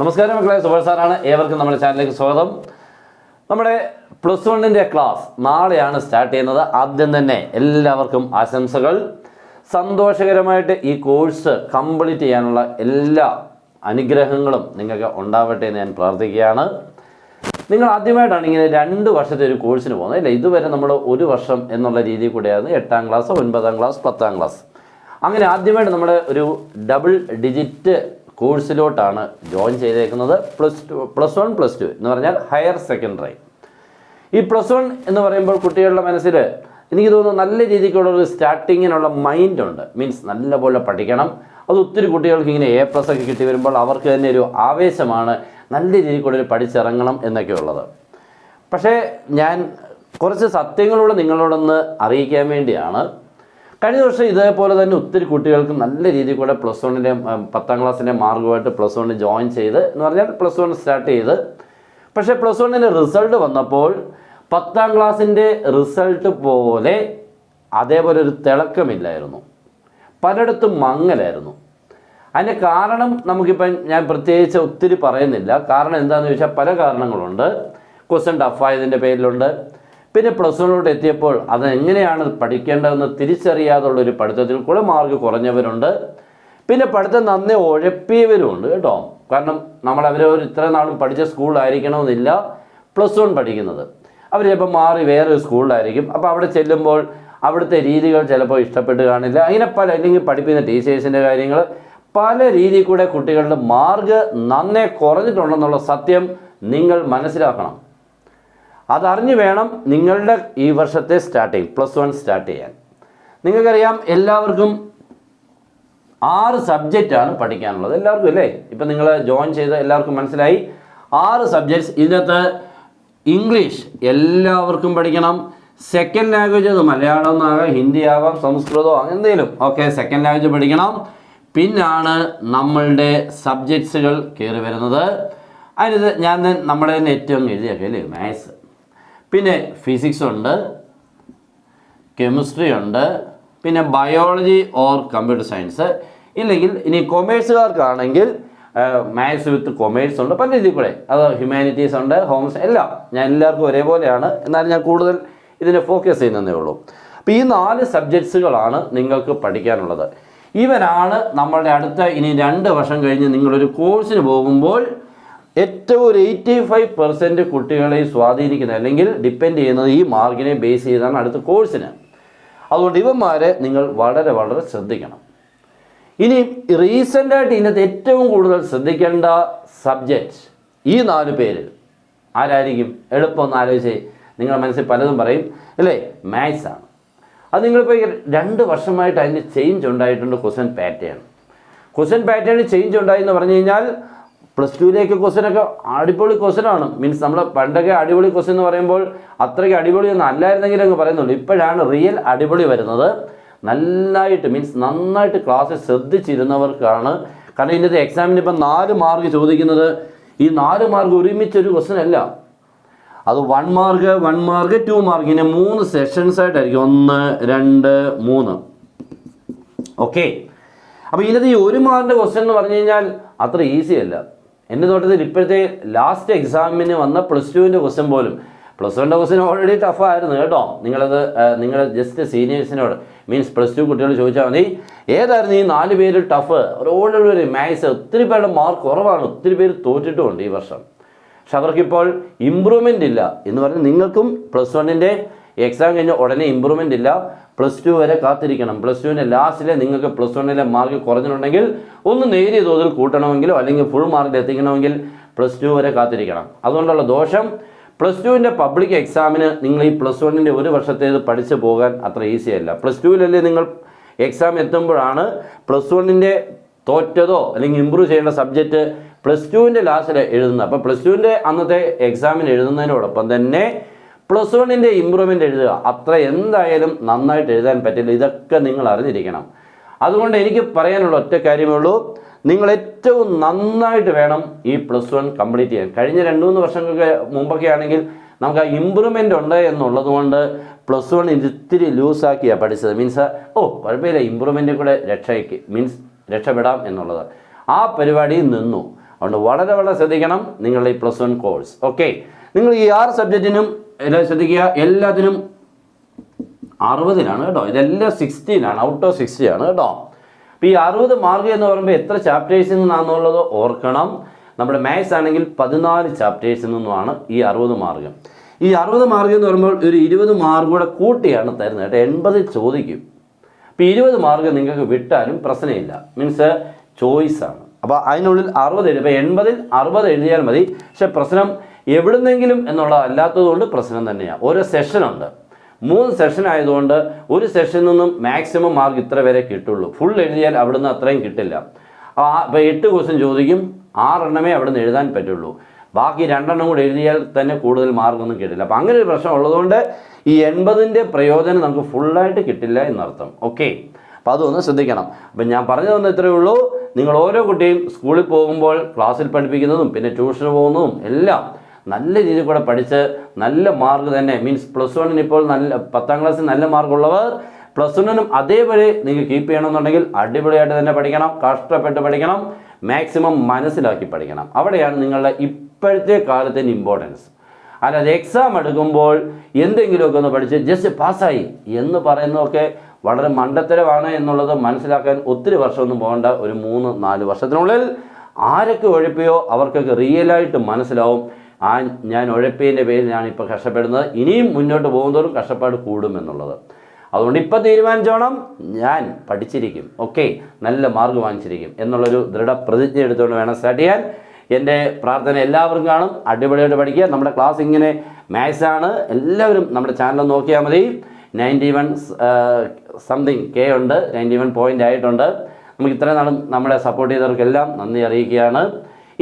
നമസ്കാരം മക്കളെ, സുബൽ സാറാണ്. ഏവർക്കും നമ്മുടെ ചാനലിലേക്ക് സ്വാഗതം. നമ്മുടെ +1 ക്ലാസ് നാളെയാണ് സ്റ്റാർട്ട് ചെയ്യുന്നത്. ആദ്യം തന്നെ എല്ലാവർക്കും ആശംസകൾ. സന്തോഷകരമായിട്ട് ഈ കോഴ്സ് കംപ്ലീറ്റ് ചെയ്യാനുള്ള എല്ലാ അനുഗ്രഹങ്ങളും നിങ്ങൾക്ക് ഉണ്ടാവട്ടെ എന്ന് ഞാൻ പ്രാർത്ഥിക്കുകയാണ്. നിങ്ങൾ ആദ്യമായിട്ടാണ് ഇങ്ങനെ 2 വർഷത്തെ ഒരു കോഴ്സിന് പോകുന്നത് അല്ലേ? ഇതുവരെ നമ്മൾ 1 വർഷം എന്നുള്ള രീതിയിൽ കൂടെയായിരുന്നു 8ാം ക്ലാസ്, 9ാം ക്ലാസ്, 10ാം ക്ലാസ്. അങ്ങനെ ആദ്യമായിട്ട് നമ്മൾ ഒരു ഡബിൾ ഡിജിറ്റ് കോഴ്സിലോട്ടാണ് ജോയിൻ ചെയ്തേക്കുന്നത്. +1 +2 എന്ന് പറഞ്ഞാൽ ഹയർ സെക്കൻഡറി. ഈ +1 എന്ന് പറയുമ്പോൾ കുട്ടികളുടെ മനസ്സിൽ എനിക്ക് തോന്നുന്നു നല്ല രീതിക്കുള്ള ഒരു സ്റ്റാർട്ടിങ്ങിനുള്ള മൈൻഡ് ഉണ്ട്. മീൻസ് നല്ലപോലെ പഠിക്കണം. അത് ഒത്തിരി കുട്ടികൾക്ക് ഇങ്ങനെ A+ ഒക്കെ കിട്ടി വരുമ്പോൾ അവർക്ക് തന്നെ ഒരു ആവേശമാണ്, നല്ല രീതിക്കുള്ള പഠിച്ചിറങ്ങണം എന്നൊക്കെ ഉള്ളത്. പക്ഷേ ഞാൻ കുറച്ച് സത്യങ്ങളോട് നിങ്ങളോടൊന്ന് അറിയിക്കാൻ വേണ്ടിയാണ്. കഴിഞ്ഞ വർഷം ഇതേപോലെ തന്നെ ഒത്തിരി കുട്ടികൾക്ക് നല്ല രീതിയിൽ കൂടെ +1 10ാം ക്ലാസ്സിൻ്റെ മാർക്കുമായിട്ട് +1 ജോയിൻ ചെയ്ത് എന്ന് പറഞ്ഞാൽ +1 സ്റ്റാർട്ട് ചെയ്ത്. പക്ഷേ +1 റിസൾട്ട് വന്നപ്പോൾ 10ാം ക്ലാസ്സിൻ്റെ റിസൾട്ട് പോലെ അതേപോലെ ഒരു തിളക്കമില്ലായിരുന്നു, പലയിടത്തും മങ്ങലായിരുന്നു. അതിൻ്റെ കാരണം നമുക്കിപ്പം ഞാൻ പ്രത്യേകിച്ച് ഒത്തിരി പറയുന്നില്ല. കാരണം എന്താണെന്ന് ചോദിച്ചാൽ പല കാരണങ്ങളുണ്ട്. ക്വസ്റ്റ്യൻ ടഫായതിൻ്റെ പേരിലുണ്ട്. പിന്നെ +1 എത്തിയപ്പോൾ അതെങ്ങനെയാണ് പഠിക്കേണ്ടതെന്ന് തിരിച്ചറിയാതുള്ളൊരു പഠിത്തത്തിൽ കൂടെ മാർക്ക് കുറഞ്ഞവരുണ്ട്. പിന്നെ പഠിത്തം നന്നേ ഉഴപ്പിയവരുമുണ്ട് കേട്ടോ. കാരണം അവരെ ഇത്ര നാളും പഠിച്ച സ്കൂളായിരിക്കണമെന്നില്ല +1 പഠിക്കുന്നത്. അവർ ചിലപ്പോൾ മാറി വേറൊരു സ്കൂളിലായിരിക്കും. അപ്പോൾ അവിടെ ചെല്ലുമ്പോൾ അവിടുത്തെ രീതികൾ ചിലപ്പോൾ ഇഷ്ടപ്പെട്ട് കാണില്ല. അങ്ങനെ അല്ലെങ്കിൽ പഠിപ്പിക്കുന്ന ടീച്ചേഴ്സിൻ്റെ കാര്യങ്ങൾ പല രീതിയിൽ കൂടെ കുട്ടികളുടെ മാർക്ക് നന്നേ കുറഞ്ഞിട്ടുണ്ടെന്നുള്ള സത്യം നിങ്ങൾ മനസ്സിലാക്കണം. അതറിഞ്ഞു വേണം നിങ്ങളുടെ ഈ വർഷത്തെ +1 സ്റ്റാർട്ട് ചെയ്യാൻ. നിങ്ങൾക്കറിയാം, എല്ലാവർക്കും 6 സബ്ജക്റ്റാണ് പഠിക്കാനുള്ളത്. എല്ലാവർക്കും അല്ലേ? ഇപ്പം നിങ്ങൾ ജോയിൻ ചെയ്ത് എല്ലാവർക്കും മനസ്സിലായി. 6 സബ്ജക്ട്സ്. ഇതിനകത്ത് ഇംഗ്ലീഷ് എല്ലാവർക്കും പഠിക്കണം. സെക്കൻഡ് ലാംഗ്വേജ് അത് മലയാളം ആകാം, ഹിന്ദി ആകാം, സംസ്കൃതമോ എന്തെങ്കിലും ഓക്കെ, സെക്കൻഡ് ലാംഗ്വേജ് പഠിക്കണം. പിന്നാണ് നമ്മളുടെ സബ്ജക്ട്സുകൾ കയറി വരുന്നത്. അതിന് ഞാൻ നമ്മുടെ തന്നെ ഏറ്റവും എഴുതിയൊക്കെ അല്ലേ, മാത്സ്, പിന്നെ ഫിസിക്സ് ഉണ്ട്, കെമിസ്ട്രി ഉണ്ട്, പിന്നെ ബയോളജി ഓർ കമ്പ്യൂട്ടർ സയൻസ്. ഇല്ലെങ്കിൽ ഇനി കൊമേഴ്സുകാർക്കാണെങ്കിൽ മാത്സ് വിത്ത് കൊമേഴ്സ് ഉണ്ട്, പല രീതിയിൽ കൂടെ. അത് ഹ്യൂമാനിറ്റീസ് ഉണ്ട്, ഹോംസ്, എല്ലാം. ഞാൻ എല്ലാവർക്കും ഒരേപോലെയാണ്, എന്നാലും ഞാൻ കൂടുതൽ ഇതിനെ ഫോക്കസ് ചെയ്യുന്നതേ ഉള്ളൂ. അപ്പോൾ ഈ 4 സബ്ജക്ട്സുകളാണ് നിങ്ങൾക്ക് പഠിക്കാനുള്ളത്. ഇവനാണ് നമ്മളുടെ അടുത്ത ഇനി 2 വർഷം കഴിഞ്ഞ് നിങ്ങളൊരു കോഴ്സിന് പോകുമ്പോൾ ഏറ്റവും ഒരു 85% കുട്ടികളെ സ്വാധീനിക്കുന്നത് അല്ലെങ്കിൽ ഡിപ്പെൻഡ് ചെയ്യുന്നത് ഈ മാർക്കിനെ ബേസ് ചെയ്താണ് അടുത്ത കോഴ്സിന്. അതുകൊണ്ട് ഇവന്മാരെ നിങ്ങൾ വളരെ വളരെ ശ്രദ്ധിക്കണം. ഇനി റീസെൻ്റായിട്ട് ഇതിനകത്ത് ഏറ്റവും കൂടുതൽ ശ്രദ്ധിക്കേണ്ട സബ്ജക്റ്റ് ഈ 4 പേരിൽ ആരായിരിക്കും? എളുപ്പം ഒന്ന് ആലോചിച്ച് നിങ്ങളുടെ മനസ്സിൽ പലതും പറയും അല്ലേ? മാത്സ് ആണ്. അത് നിങ്ങളിപ്പോൾ 2 വർഷമായിട്ട് അതിന് ചേഞ്ച് ഉണ്ടായിട്ടുണ്ട്. ക്വസ്റ്റ്യൻ പാറ്റേൺ ചേഞ്ച് ഉണ്ടായി എന്ന് പറഞ്ഞു കഴിഞ്ഞാൽ +2 ക്വസ്റ്റ്യനൊക്കെ അടിപൊളി ക്വസ്റ്റ്യനാണ്. മീൻസ് നമ്മൾ പണ്ടൊക്കെ അടിപൊളി ക്വസ്റ്റ്യൻ എന്ന് പറയുമ്പോൾ അത്രയ്ക്ക് അടിപൊളിയൊന്നും അല്ലായിരുന്നെങ്കിലും അങ്ങ് പറയുന്നുള്ളൂ. ഇപ്പോഴാണ് റിയൽ അടിപൊളി വരുന്നത്. നന്നായിട്ട് ക്ലാസ്സിൽ ശ്രദ്ധിച്ചിരുന്നവർക്കാണ്. കാരണം ഇന്നത്തെ എക്സാമിന് ഇപ്പം 4 മാർക്ക് ചോദിക്കുന്നത്. ഈ 4 മാർക്ക് ഒരുമിച്ചൊരു ക്വസ്റ്റ്യൻ അല്ല, അത് 1 മാർക്ക് 2 മാർക്ക് ഇങ്ങനെ 3 സെഷൻസ് ആയിട്ടായിരിക്കും. 1, 2, 3 ഓക്കെ. അപ്പോൾ ഇതിനകത്ത് ഈ 1 മാർക്കിൻ്റെ ക്വസ്റ്റ്യൻ എന്ന് പറഞ്ഞു കഴിഞ്ഞാൽ അത്ര ഈസി അല്ല. എൻ്റെ തോട്ടത്തിൽ ഇപ്പോഴത്തെ ലാസ്റ്റ് എക്സാമിന് വന്ന +2 ക്വസ്റ്റ്യൻ പോലും, +1 ക്വസ്റ്റ്യൻ ഓൾറെഡി ടഫായിരുന്നു കേട്ടോ. നിങ്ങൾ ജസ്റ്റ് സീനിയേഴ്സിനോട് മീൻസ് +2 കുട്ടികൾ ചോദിച്ചാൽ മതി, ഏതായിരുന്നു ഈ 4 പേര് ടഫ്? ഓൾറെഡി ഒരു മാത്സ് ഒത്തിരി പേരുടെ മാർക്ക് കുറവാണ്, ഒത്തിരി പേര് തോറ്റിട്ടുമുണ്ട് ഈ വർഷം. പക്ഷെ അവർക്കിപ്പോൾ ഇമ്പ്രൂവ്മെൻ്റ് ഇല്ല എന്ന് പറഞ്ഞാൽ നിങ്ങൾക്കും +1 എക്സാം കഴിഞ്ഞ ഉടനെ ഇമ്പ്രൂവ്മെൻ്റ് ഇല്ല. +2 വരെ കാത്തിരിക്കണം. +2 ലാസ്റ്റിലെ നിങ്ങൾക്ക് +1 മാർക്ക് കുറഞ്ഞിട്ടുണ്ടെങ്കിൽ ഒന്ന് നേരിയ തോതിൽ കൂട്ടണമെങ്കിലോ അല്ലെങ്കിൽ ഫുൾ മാർക്കിൽ എത്തിക്കണമെങ്കിൽ +2 വരെ കാത്തിരിക്കണം. അതുകൊണ്ടുള്ള ദോഷം, +2 പബ്ലിക് എക്സാമിന് നിങ്ങൾ ഈ +1 1 വർഷത്തേത് പഠിച്ചു പോകാൻ അത്ര ഈസി അല്ല. +2 നിങ്ങൾ എക്സാം എത്തുമ്പോഴാണ് +1 തോറ്റതോ അല്ലെങ്കിൽ ഇമ്പ്രൂവ് ചെയ്യേണ്ട സബ്ജക്റ്റ് +2 ലാസ്റ്റിൽ എഴുതുന്നത്. അപ്പോൾ +2 അന്നത്തെ എക്സാമിന് എഴുതുന്നതിനോടൊപ്പം തന്നെ +1 ഇമ്പ്രൂവ്മെൻ്റ് എഴുതുക. അത്ര എന്തായാലും നന്നായിട്ട് എഴുതാൻ പറ്റില്ല. ഇതൊക്കെ നിങ്ങൾ അറിഞ്ഞിരിക്കണം. അതുകൊണ്ട് എനിക്ക് പറയാനുള്ള ഒറ്റ കാര്യമേ ഉള്ളൂ, നിങ്ങൾ ഏറ്റവും നന്നായിട്ട് വേണം ഈ +1 കംപ്ലീറ്റ് ചെയ്യാൻ. കഴിഞ്ഞ 2-3 വർഷങ്ങൾക്ക് മുമ്പൊക്കെ ആണെങ്കിൽ നമുക്ക് ആ ഇമ്പ്രൂവ്മെൻ്റ് ഉണ്ട് എന്നുള്ളത് കൊണ്ട് +1 ഇത്തിരി ലൂസാക്കിയാണ് പഠിച്ചത്. മീൻസ് കുഴപ്പമില്ല, ഇമ്പ്രൂവ്മെൻറ്റിൽ കൂടെ രക്ഷപ്പെടാം എന്നുള്ളത്. ആ പരിപാടി നിന്നു. അതുകൊണ്ട് വളരെ വളരെ ശ്രദ്ധിക്കണം നിങ്ങളുടെ ഈ +1 കോഴ്സ്. ഓക്കെ, നിങ്ങൾ ഈ 6 സബ്ജക്റ്റിനും എല്ലാം ശ്രദ്ധിക്കുക. എല്ലാത്തിനും 60 കേട്ടോ. ഇതെല്ലാം 16 ഔട്ട് ഓഫ് 60 കേട്ടോ. അപ്പോൾ ഈ 60 മാർക്ക് എന്ന് പറയുമ്പോൾ എത്ര ചാപ്റ്റേഴ്സിൽ നിന്നാണെന്നുള്ളത് ഓർക്കണം. നമ്മുടെ മാത്സ് ആണെങ്കിൽ 14 ചാപ്റ്റേഴ്സിൽ നിന്നുമാണ് ഈ 60 മാർക്ക്. ഈ 60 മാർക്ക് എന്ന് പറയുമ്പോൾ ഒരു 20 മാർക്ക് കൂടെ കൂട്ടിയാണ് തരുന്നത് കേട്ടോ. 80 ചോദിക്കും. അപ്പോൾ 20 മാർക്ക് നിങ്ങൾക്ക് വിട്ടാലും പ്രശ്നമില്ല, മീൻസ് ചോയ്സാണ്. അപ്പോൾ അതിനുള്ളിൽ 60 എഴുതി. ഇപ്പോൾ 80-ൽ 60 എഴുതിയാൽ മതി. പക്ഷെ പ്രശ്നം എവിടുന്നെങ്കിലും എന്നുള്ളത് അല്ലാത്തതുകൊണ്ട് പ്രശ്നം തന്നെയാണ്. ഓരോ സെഷനുണ്ട്, 3 സെഷൻ ആയതുകൊണ്ട് ഒരു സെഷനിൽ നിന്നും മാക്സിമം മാർക്ക് ഇത്ര വരെ കിട്ടുള്ളൂ. ഫുൾ എഴുതിയാൽ അവിടുന്ന് അത്രയും കിട്ടില്ല. ഇപ്പോൾ 8 ക്വസ്റ്റ്യൻ ചോദിക്കും, 6 എണ്ണമേ അവിടുന്ന് എഴുതാൻ പറ്റുള്ളൂ. ബാക്കി 2 എണ്ണം കൂടെ എഴുതിയാൽ തന്നെ കൂടുതൽ മാർക്കൊന്നും കിട്ടില്ല. അപ്പോൾ അങ്ങനെ ഒരു പ്രശ്നം ഉള്ളതുകൊണ്ട് ഈ 80ൻ്റെ പ്രയോജനം നമുക്ക് ഫുള്ളായിട്ട് കിട്ടില്ല എന്നർത്ഥം. ഓക്കെ, അപ്പോൾ അതൊന്ന് ശ്രദ്ധിക്കണം. അപ്പം ഞാൻ പറഞ്ഞു തന്ന ഇത്രയേ ഉള്ളൂ. നിങ്ങൾ ഓരോ കുട്ടിയും സ്കൂളിൽ പോകുമ്പോൾ ക്ലാസ്സിൽ പഠിപ്പിക്കുന്നതും പിന്നെ ട്യൂഷന് പോകുന്നതും എല്ലാം നല്ല രീതിയിൽ കൂടെ പഠിച്ച് നല്ല മാർക്ക് തന്നെ, മീൻസ് +1 ഇപ്പോൾ നല്ല 10ാം ക്ലാസ്സിൽ നല്ല മാർക്കുള്ളവർ +1 അതേപോലെ നിങ്ങൾ കീപ്പ് ചെയ്യണമെന്നുണ്ടെങ്കിൽ അടിപൊളിയായിട്ട് തന്നെ പഠിക്കണം, കഷ്ടപ്പെട്ട് പഠിക്കണം, മാക്സിമം മനസ്സിലാക്കി പഠിക്കണം. അവിടെയാണ് നിങ്ങളുടെ ഇപ്പോഴത്തെ കാലത്തിൻ്റെ ഇമ്പോർട്ടൻസ്. അല്ലാതെ എക്സാം എടുക്കുമ്പോൾ എന്തെങ്കിലുമൊക്കെ ഒന്ന് പഠിച്ച് ജസ്റ്റ് പാസ്സായി എന്ന് പറയുന്നതൊക്കെ വളരെ മണ്ടത്തരമാണ് എന്നുള്ളത് മനസ്സിലാക്കാൻ ഒത്തിരി വർഷമൊന്നും പോകേണ്ട. ഒരു 3-4 വർഷത്തിനുള്ളിൽ ആരൊക്കെ ഉഴപ്പിയോ അവർക്കൊക്കെ റിയലായിട്ട് മനസ്സിലാവും ഞാൻ ഉഴപ്പിയതിൻ്റെ പേരിൽ ഞാൻ ഇപ്പോൾ കഷ്ടപ്പെടുന്നത്, ഇനിയും മുന്നോട്ട് പോകുന്നതോറും കഷ്ടപ്പാട് കൂടുമെന്നുള്ളത്. അതുകൊണ്ട് ഇപ്പോൾ തീരുമാനിച്ചോണം, ഞാൻ പഠിച്ചിരിക്കും, ഓക്കെ, നല്ല മാർക്ക് വാങ്ങിച്ചിരിക്കും എന്നുള്ളൊരു ദൃഢപ്രതിജ്ഞ എടുത്തുകൊണ്ട് വേണം സ്റ്റാർട്ട് ചെയ്യാൻ. എൻ്റെ പ്രാർത്ഥന എല്ലാവർക്കും കാണും. അടിപൊളിയായിട്ട് പഠിക്കുക. നമ്മുടെ ക്ലാസ് ഇങ്ങനെ മാത്സ് ആണ്. എല്ലാവരും നമ്മുടെ ചാനൽ നോക്കിയാൽ മതി. 91 സംതിങ് K ഉണ്ട്, 91 പോയിൻ്റ് ആയിട്ടുണ്ട്. നമുക്ക് ഇത്രയും നാളും നമ്മളെ സപ്പോർട്ട് ചെയ്തവർക്കെല്ലാം നന്ദി അറിയിക്കുകയാണ്.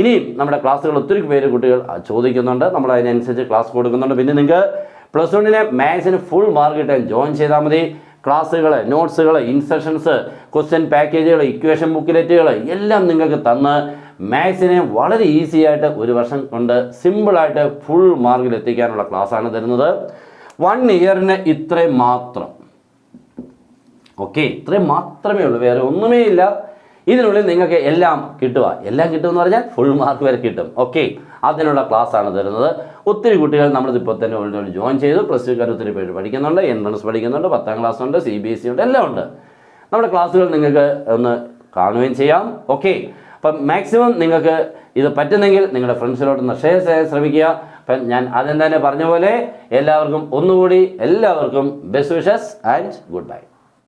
ഇനിയും നമ്മുടെ ക്ലാസ്സുകൾ ഒത്തിരി പേര് കുട്ടികൾ ചോദിക്കുന്നുണ്ട്, നമ്മൾ അതിനനുസരിച്ച് ക്ലാസ് കൊടുക്കുന്നുണ്ട്. പിന്നെ നിങ്ങൾക്ക് +1 മാത്സിന് ഫുൾ മാർക്ക് കിട്ടാൻ ജോയിൻ ചെയ്താൽ മതി. ക്ലാസ്സുകൾ, നോട്ട്സുകൾ, ഇൻസ്ട്രക്ഷൻസ്, ക്വസ്റ്റ്യൻ പാക്കേജുകൾ, ഇക്വേഷൻ ബുക്കിലെറ്റുകൾ എല്ലാം നിങ്ങൾക്ക് തന്ന് മാത്സിനെ വളരെ ഈസി ആയിട്ട് ഒരു വർഷം കൊണ്ട് സിമ്പിളായിട്ട് ഫുൾ മാർക്കിൽ എത്തിക്കാനുള്ള ക്ലാസ്സാണ് തരുന്നത്. 1 ഇയറിന് ഇത്രയും മാത്രം. ഓക്കെ, ഇത്രയും മാത്രമേ ഉള്ളൂ, വേറെ ഒന്നുമേ ഇല്ല. ഇതിനുള്ളിൽ നിങ്ങൾക്ക് എല്ലാം കിട്ടുക. എല്ലാം കിട്ടുമെന്ന് പറഞ്ഞാൽ ഫുൾ മാർക്ക് വരെ കിട്ടും. ഓക്കെ, അതിനുള്ള ക്ലാസ്സാണ് തരുന്നത്. ഒത്തിരി കുട്ടികൾ നമ്മളിപ്പോൾ തന്നെ ഓൾറെഡി ജോയിൻ ചെയ്തു. +2 ഒത്തിരി പേര് പഠിക്കുന്നുണ്ട്, എൻട്രൻസ് പഠിക്കുന്നുണ്ട്, 10ാം ക്ലാസ് ഉണ്ട്, CBSE ഉണ്ട്, എല്ലാം ഉണ്ട്. നമ്മുടെ ക്ലാസ്സുകൾ നിങ്ങൾക്ക് ഒന്ന് കാണുകയും ചെയ്യാം. ഓക്കെ, അപ്പം മാക്സിമം നിങ്ങൾക്ക് ഇത് പറ്റുന്നെങ്കിൽ നിങ്ങളുടെ ഫ്രണ്ട്സിലോട്ടൊന്ന് ഷെയർ ചെയ്യാൻ ശ്രമിക്കുക. അപ്പം ഞാൻ ആദ്യം തന്നെ പറഞ്ഞ പോലെ എല്ലാവർക്കും ഒന്നുകൂടി എല്ലാവർക്കും best wishes and good bye.